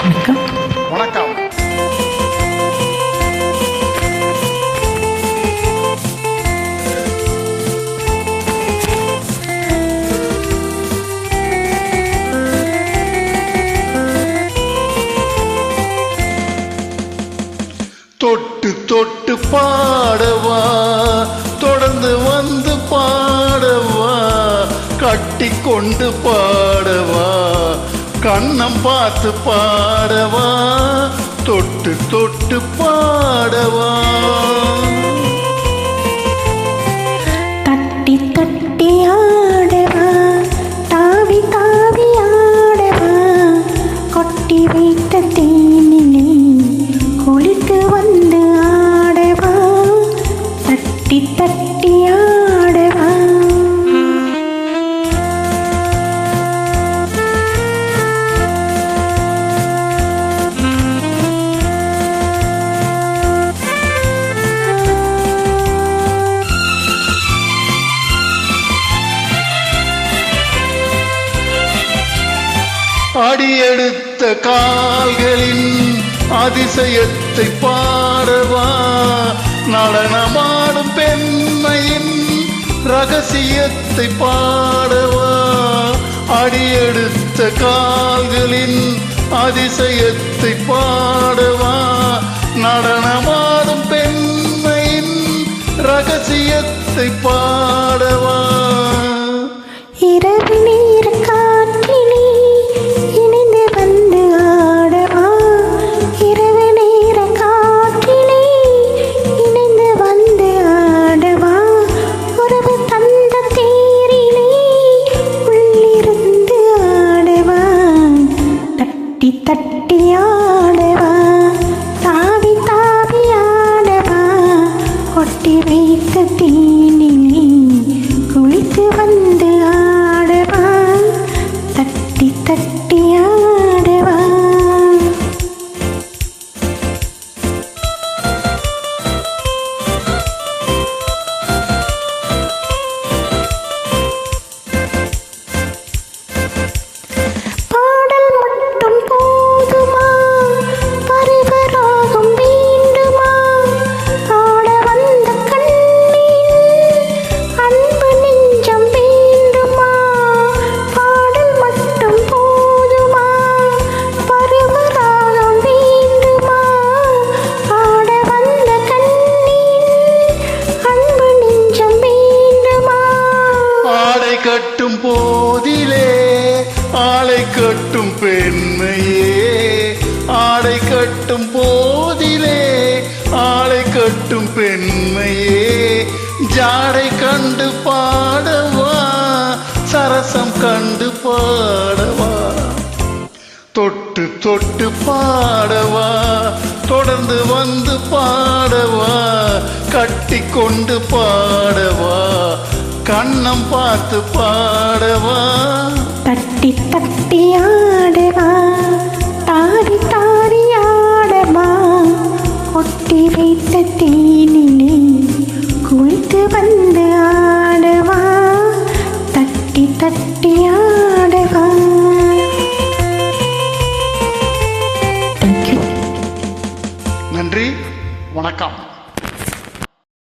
வணக்கம். வணக்கம். தொட்டு தொட்டு பாடவா, தொடர்ந்து வந்து பாடவா, கட்டி கொண்டு பாடவா, கண்ணம் பார்த்து பாடவா, தொட்டு தொட்டு பாடவா. தட்டி தட்டி ஆடவா, தாவி தாவி ஆடவா, கொட்டி வைத்த தேனிலே குளித்து வந்து ஆடவா, தட்டி தட்டி ஆடவா. அடியெடுத்த கால்களின் அதிசயத்தை பாடவா, நடனமாடும் பெண்மையின் ரகசியத்தை பாடவா. அடியெடுத்த கால்களின் அதிசயத்தை பாடவா, நடனமாடும் பெண்மையின் ரகசியத்தை பாடவா. இரவு நேர காற்றிலே இணைந்து வந்து ஆடவா, இரவு நேர காற்றிலே இணைந்து வந்து ஆடவா, உறவு தந்த தேரிலே உள்ளிருந்து ஆடவா, தட்டி தட்டி ஆடவா, தாவி தாவி ஆடவா, கொட்டி வைத்த தேனிலே குளித்து வந்து ஆடவா, தட்டி தட்டி ஆடவா. பாடல் மட்டும் போதுமா, பருவராகம் வேண்டுமா, ஆட வந்த கண்ணில் அன்பு நெஞ்சம் வேண்டுமா. பாடல் மட்டும் போதுமா, பருவராகம் வேண்டுமா, ஆட வந்த கண்ணில் அன்பு நெஞ்சம் வேண்டுமா. ஆடை கட்டும் போதிலே ஆளை கட்டும் பெண்மையே, ஆடை கட்டும் போதிலே ஆளை கட்டும் பெண்மையே, ஜாடை கண்டு பாடவா, சரசம் கண்டு பாடவா, தொட்டு தொட்டு பாடவா, தொடர்ந்து வந்து பாடவா, கட்டி கொண்டு பாடவா, கண்ணம் பார்த்து பாடவா. தட்டி தட்டி ஆடவா, தாவி தாவி ஆடவா, கொட்டி வைத்த தேனிலே குளித்து வந்து ஆடவா, தட்டி தட்டி ஆடவா. நன்றி, வணக்கம்.